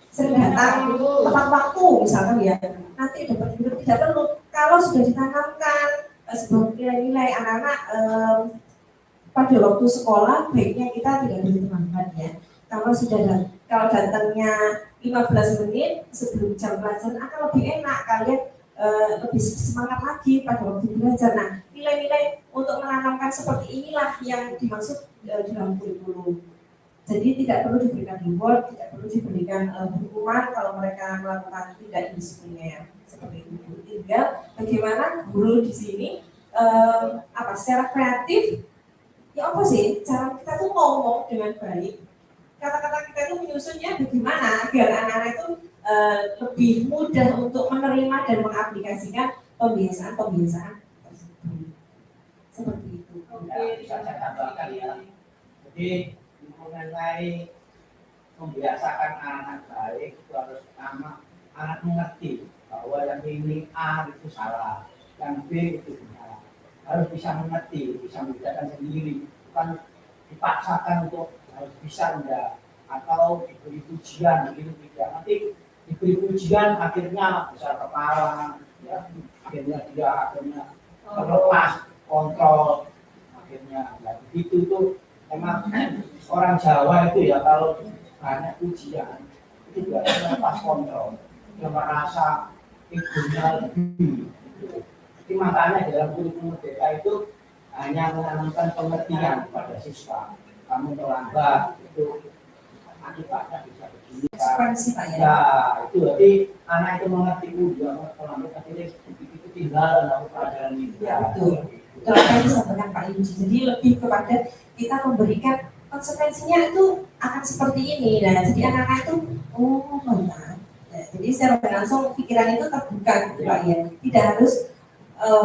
Speaker 5: sering datang tepat waktu misalkan ya, nanti dapat reward, tidak perlu. Kalau sudah ditanamkan sebuah nilai-nilai anak-anak pada waktu sekolah, baiknya kita tidak boleh terlambat ya. Kalau datangnya 15 menit sebelum jam pelajaran akan lebih enak, kalian lebih semangat lagi pada waktu belajar. Nah, nilai-nilai untuk menanamkan seperti inilah yang dimaksud dalam kurikulum. Jadi tidak perlu diberikan reward, tidak perlu diberikan hukuman kalau mereka melakukan tidak disipliner seperti itu. Tinggal bagaimana guru di sini secara kreatif. Ya apa sih, cara kita tuh ngomong dengan baik, kata-kata kita itu menyusunnya bagaimana agar anak-anak itu lebih mudah untuk menerima dan mengaplikasikan pembiasaan tersebut. Seperti itu.
Speaker 3: Bisa saya tambahkan ya. Jadi mengenai membiasakan anak baik itu harus pertama anak mengerti bahwa yang ini A itu salah, yang B itu benar. Harus bisa mengerti, bisa membedakan sendiri, bukan dipaksakan untuk harus bisa enggak, atau diberi pujian begitu tidak. Nanti diberi pujian akhirnya besar kepala, ya, akhirnya terlepas kontrol, akhirnya itu tuh emang orang Jawa itu ya kalau banyak ujian itu biasanya pas kontrol, dia merasa egonya lebih. Jadi makanya dalam kurikulum merdeka itu hanya menanamkan pengertian pada siswa. Kamu terlambat itu akibatnya bisa begini.
Speaker 5: Ekspresi Pak ya.
Speaker 3: Ya itu jadi anak itu mengerti juga terlambat akhirnya itu tinggal dalam pelajaran ini.
Speaker 5: Ya betul. Kalau yang disampaikan Pak Yudi, jadi lebih kepada kita memberikan konsekuensinya itu akan seperti ini. Nah, jadi anak-anak itu, oh benar. Ya, jadi secara langsung pikiran itu terbuka gitu Pak ya. Tidak harus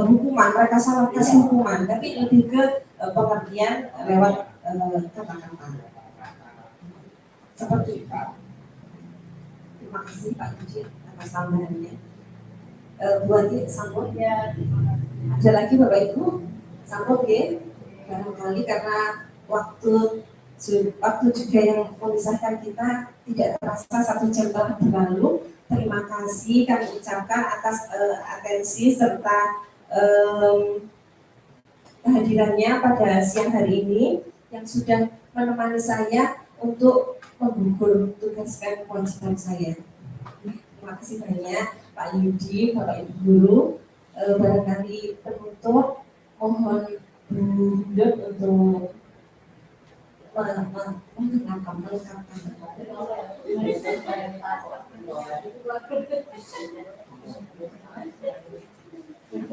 Speaker 5: hukuman, mereka sama kasih hukuman, tapi lebih ke pengertian lewat kata-kata. Seperti itu. Terima kasih Pak Yudi atas tambahannya. Bu Ati, sambut ya. Ada lagi Bapak Ibu, sambut ya. Barangkali karena waktu juga yang memisahkan kita tidak terasa 1 jam telah berlalu. Terima kasih kami ucapkan atas atensi serta kehadirannya pada siang hari ini yang sudah menemani saya untuk mengukur tugas dan kewajiban saya. Terima kasih banyak Pak Yudi, Bapak Ibu Guru. Barangkali penutup mohon Dut untuk melengkapkan.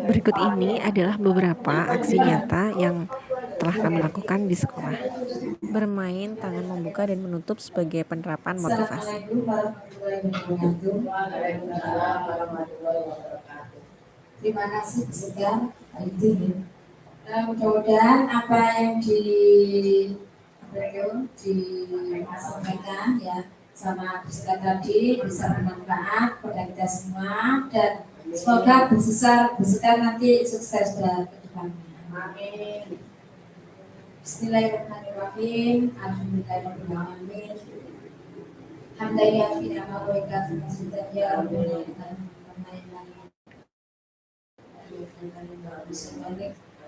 Speaker 1: Berikut ini adalah beberapa aksi nyata yang telah kami lakukan di sekolah. Bermain tangan membuka dan menutup sebagai penerapan motivasi.
Speaker 4: Assalamualaikum warahmatullahi wabarakatuh. Terima kasih segar Pak Yudi. Mudah-mudahan apa yang disampaikan ya sama Pusat tadi bisa bermanfaat kepada kita semua dan semoga beserta nanti sukses ke depannya. Amin. Bismillahirrahmanirrahim. Alhamdulillahirrahmanirrahim. Hamdan yafi ni'amahu wa yakfi masjidan ya rabbana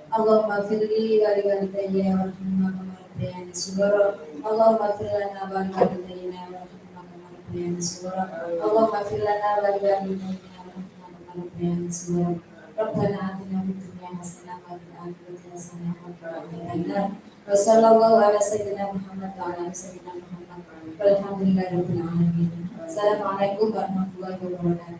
Speaker 4: Allahumma firli wa liwalidayya warhamhuma kama rabbayani shighara. Allahumma fir lana wa liwalidayna warhamhuma kama rabbayani shighara. Allahumma fir lana wa liwalidayna warhamhuma kama rabbayani shighara. Rabbana atina fid dunya hasanah wa fil akhirati hasanah wa qina adzaban nar. Wa sallallahu ala sayyidina Muhammad wa ala ali sayyidina Muhammad. Walhamdulillahirabbil alamin. Assalamualaikum warahmatullahi wabarakatuh.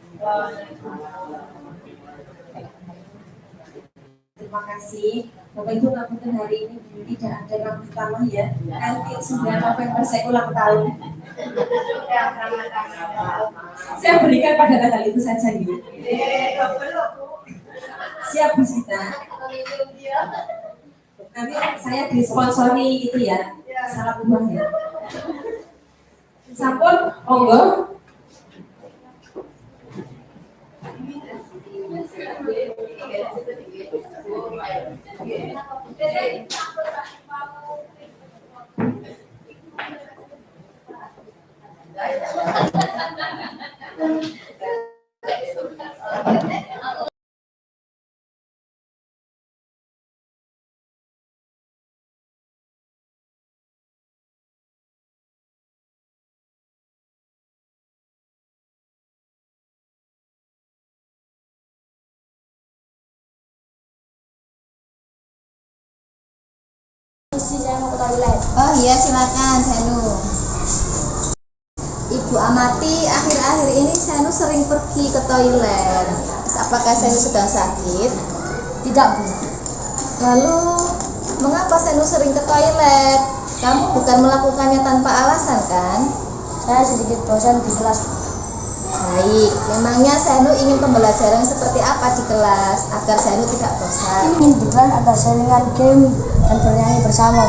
Speaker 5: Terima kasih. Bapak Ibu ngapunten hari ini tidak ada yang pertama ya. Nanti 9 November saya ulang tahun. Saya berikan pada tanggal itu saja ya. Siap Bu Sita. Nanti saya disponsori itu ya. Salah buah ya. Sampun, monggo.
Speaker 4: Saya mau ke toilet. Oh iya silakan Senu. Ibu amati akhir-akhir ini Senu sering pergi ke toilet. Apakah Senu sedang sakit? Tidak Bu. Lalu mengapa Senu sering ke toilet? Kamu bukan melakukannya tanpa alasan kan? Saya sedikit bosan di kelas. Baik, memangnya Senu ingin pembelajaran seperti apa di kelas agar Senu tidak bosan?
Speaker 6: Ingin bukan agar jaringan game dan bernyanyi bersama.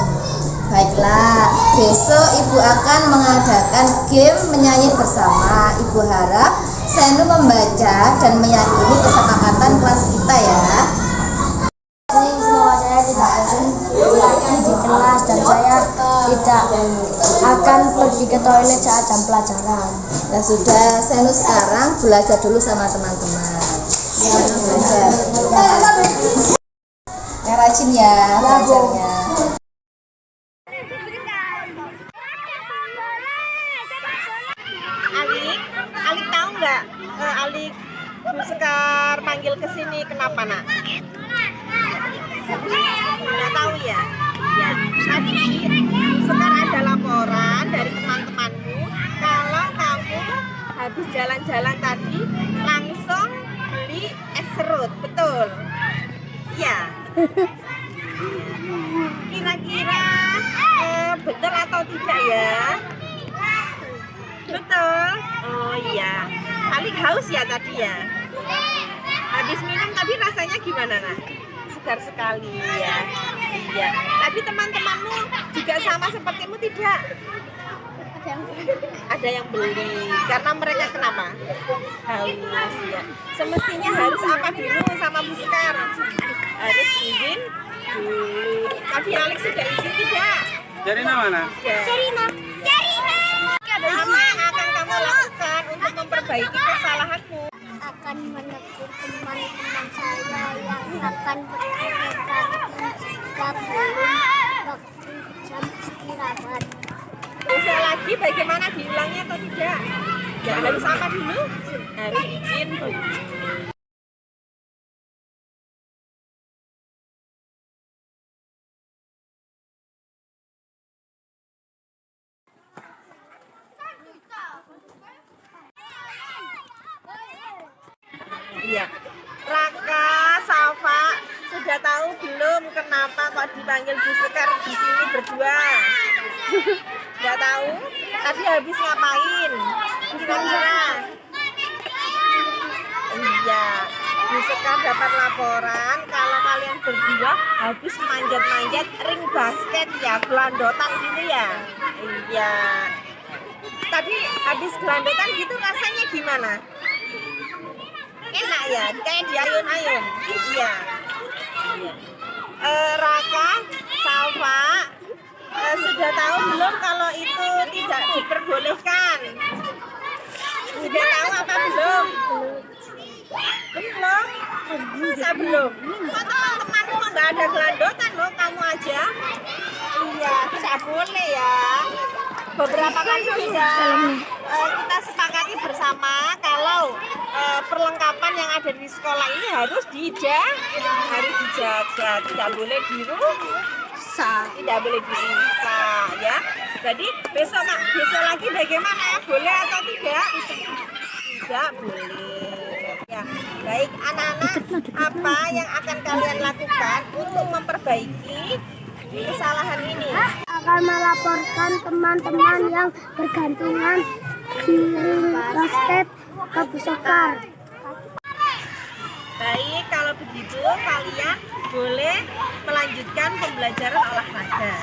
Speaker 4: Baiklah, besok Ibu akan mengadakan game menyanyi bersama. Ibu harap Senu membaca dan meyakini kesepakatan kelas kita ya.
Speaker 6: Semoga saya tidak bosan lagi di kelas dan saya tidak akan pergi ke toilet saat jam pelajaran.
Speaker 4: Nah sudah, Senu sekarang belajar dulu sama teman-teman. Belajar. Rajin ya belajarnya.
Speaker 1: kali Bu Sekar panggil ke sini kenapa nak? Nggak tahu ya? Ya, tadi Sekar ada laporan dari teman-temanmu kalau kamu habis jalan-jalan tadi langsung beli es serut, betul? Iya. Kira-kira betul atau tidak ya? Betul. Oh iya. Kali haus ya tadi ya. Habis minum tadi rasanya gimana nak? Segar sekali ya. Iya. Tadi teman-temanmu juga sama sepertimu tidak? Ada yang beli karena mereka kenapa? Haus ya. Semestinya harus apa dulu sama Bu Sekar? Harus izin dulu. Tadi Alex sudah izin tidak?
Speaker 7: Dari mana?
Speaker 1: Cerina. Apa yang akan kamu lakukan untuk memperbaiki kesalahanmu?
Speaker 6: Akan menegur teman-teman saya yang akan berkegiatan jika belum waktu jam istirahat.
Speaker 1: Bisa lagi bagaimana diulangnya atau tidak? Ya harus apa dulu? Harus izin dulu. Iya. Raka, Safa, sudah tahu belum kenapa kok dipanggil Bu Sekar di sini berdua? Nggak tahu? Tadi habis ngapain? Kira-kira? Iya. Bu Sekar dapat laporan kalau kalian berdua habis manjat-manjat ring basket ya, gelandotan gitu ya? Iya. Tadi habis gelandotan gitu rasanya gimana? Enak ya, kayak diayun-ayun. Iya. Raka, Salva, sudah tahu belum kalau itu tidak diperbolehkan? Sudah tahu apa belum? Belum? Masa belum? Kok teman-temanmu nggak ada gelandotan loh, kamu aja? Iya, tidak boleh ya. Beberapa kali sudah kita sepakati bersama kalau perlengkapan yang ada di sekolah ini harus dijaga, tidak boleh dirusak, tidak boleh dirusak ya. Jadi besok lagi bagaimana? Boleh atau tidak? Tidak boleh. Ya, baik anak-anak, apa yang akan kalian lakukan untuk memperbaiki kesalahan ini?
Speaker 6: Akan melaporkan teman-teman yang bergantungan di ring basket ke Bu Sekar.
Speaker 1: Baik, kalau begitu kalian boleh melanjutkan pembelajaran olahraga.